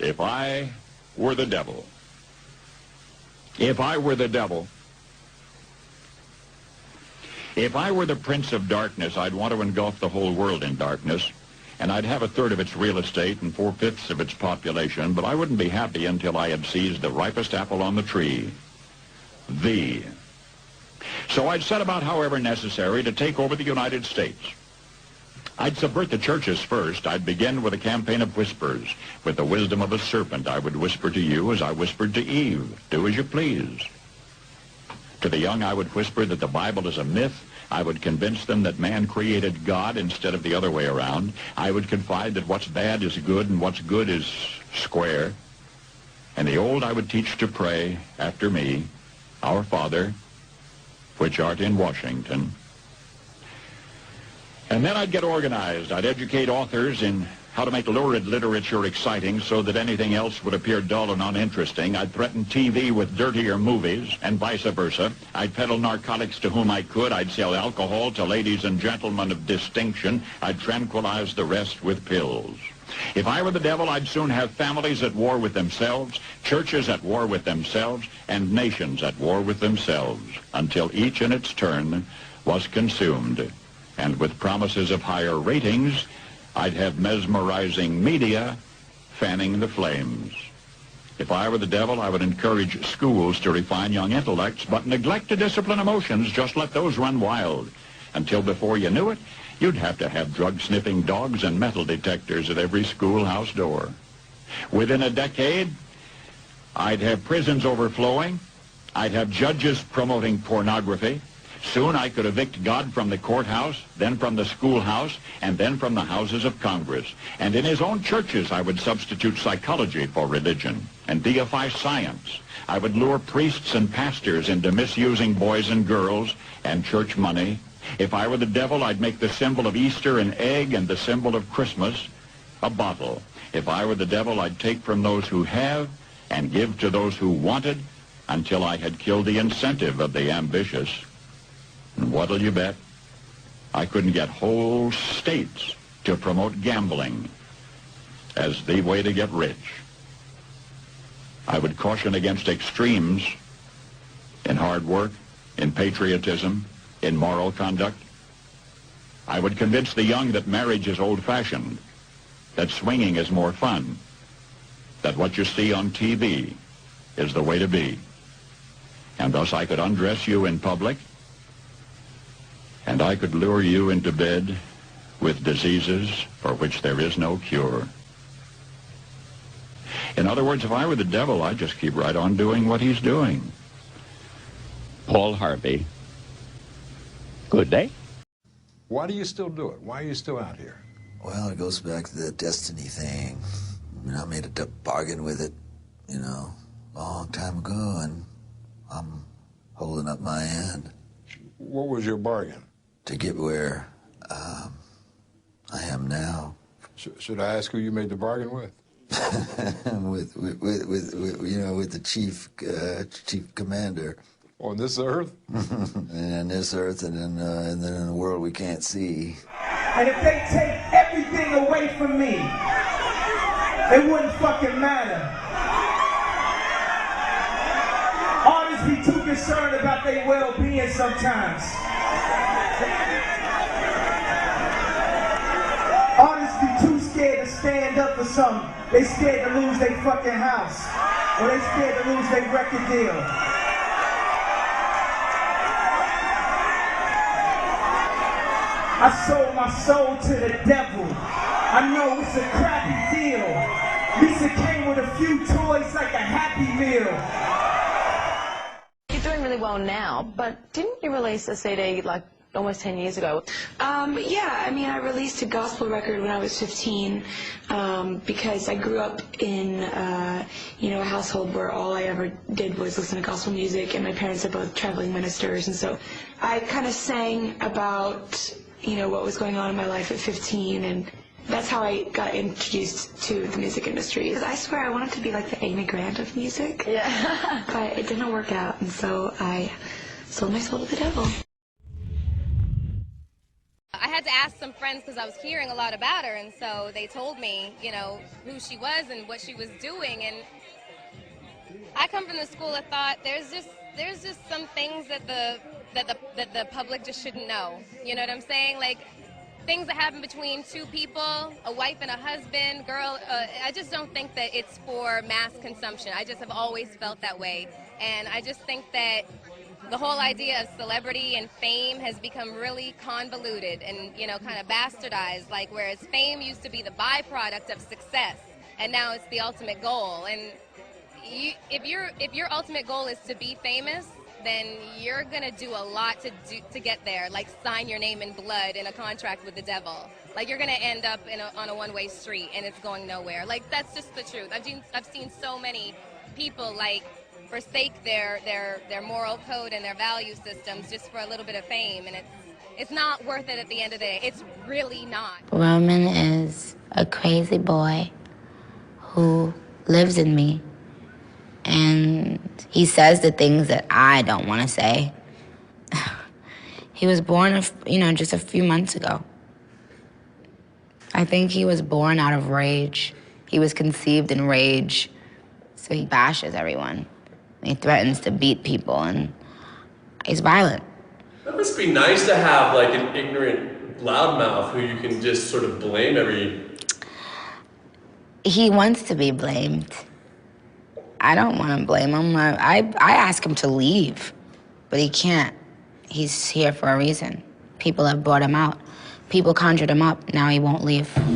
If I were the devil, if I were the devil, if I were the prince of darkness, I'd want to engulf the whole world in darkness, and I'd have a third of its real estate and 4/5 of its population, but I wouldn't be happy until I had seized the ripest apple on the tree, thee. So I'd set about, however necessary, to take over the United States. I'd subvert the churches first. I'd begin with a campaign of whispers. With the wisdom of a serpent, I would whisper to you as I whispered to Eve, do as you please. To the young, I would whisper that the Bible is a myth. I would convince them that man created God instead of the other way around. I would confide that what's bad is good and what's good is square. And the old I would teach to pray after me, Our Father, which art in Washington. And then I'd get organized. I'd educate authors in how to make lurid literature exciting so that anything else would appear dull and uninteresting. I'd threaten TV with dirtier movies and vice versa. I'd peddle narcotics to whom I could. I'd sell alcohol to ladies and gentlemen of distinction. I'd tranquilize the rest with pills. If I were the devil, I'd soon have families at war with themselves, churches at war with themselves, and nations at war with themselves, until each in its turn was consumed. And with promises of higher ratings, I'd have mesmerizing media fanning the flames. If I were the devil, I would encourage schools to refine young intellects, but neglect to discipline emotions. Just let those run wild. Until before you knew it, you'd have to have drug-sniffing dogs and metal detectors at every schoolhouse door. Within a decade, I'd have prisons overflowing. I'd have judges promoting pornography. Soon I could evict God from the courthouse, then from the schoolhouse, and then from the houses of Congress. And in his own churches, I would substitute psychology for religion and deify science. I would lure priests and pastors into misusing boys and girls and church money. If I were the devil, I'd make the symbol of Easter an egg and the symbol of Christmas a bottle. If I were the devil, I'd take from those who have and give to those who wanted until I had killed the incentive of the ambitious. And what'll you bet? I couldn't get whole states to promote gambling as the way to get rich. I would caution against extremes in hard work, in patriotism, in moral conduct. I would convince the young that marriage is old-fashioned, that swinging is more fun, that what you see on TV is the way to be. And thus I could undress you in public, and I could lure you into bed with diseases for which there is no cure. In other words, if I were the devil, I'd just keep right on doing what he's doing. Paul Harvey. Good day. Why do you still do it? Why are you still out here? Well, it goes back to the destiny thing. I mean, I made a bargain with it, you know, a long time ago, and I'm holding up my end. What was your bargain? To get where I am now. Should I ask who you made the bargain with? with the chief commander. On this earth? And on this earth, and then in the world we can't see. And if they take everything away from me, it wouldn't fucking matter. Artists be too concerned about their well-being sometimes. Artists be too scared to stand up for something. They scared to lose their fucking house. Or they scared to lose their record deal. I sold my soul to the devil. I know it's a crappy deal. Lisa came with a few toys like a Happy Meal. You're doing really well now, but didn't you release a CD like almost 10 years ago? Yeah, I mean, I released a gospel record when I was 15 because I grew up in, a household where all I ever did was listen to gospel music, and my parents are both traveling ministers, and so I kind of sang about, what was going on in my life at 15, and that's how I got introduced to the music industry. Because I swear I wanted to be like the Amy Grant of music, Yeah. but it didn't work out, and so I sold my soul to the devil. I had to ask some friends because I was hearing a lot about her, and so they told me, you know, who she was and what she was doing. And I come from the school of thought there's just some things that the public just shouldn't know. You know what I'm saying? Like things that happen between two people, a wife and a husband, girl. I just don't think that it's for mass consumption. I just have always felt that way, and I just think that the whole idea of celebrity and fame has become really convoluted and, you know, kind of bastardized, like whereas fame used to be the byproduct of success, and now it's the ultimate goal. And if your ultimate goal is to be famous, then you're gonna do a lot to get there, like sign your name in blood in a contract with the devil. Like you're gonna end up on a one-way street and it's going nowhere. Like that's just the truth. I've seen so many people like forsake their moral code and their value systems just for a little bit of fame, and it's not worth it at the end of the day. It's really not. Roman is a crazy boy who lives in me, and he says the things that I don't want to say. He was born, just a few months ago. I think he was born out of rage. He was conceived in rage, so he bashes everyone. He threatens to beat people, and he's violent. That must be nice to have like an ignorant loudmouth who you can just sort of blame every... He wants to be blamed. I don't want to blame him. I ask him to leave, but he can't. He's here for a reason. People have brought him out. People conjured him up. Now he won't leave.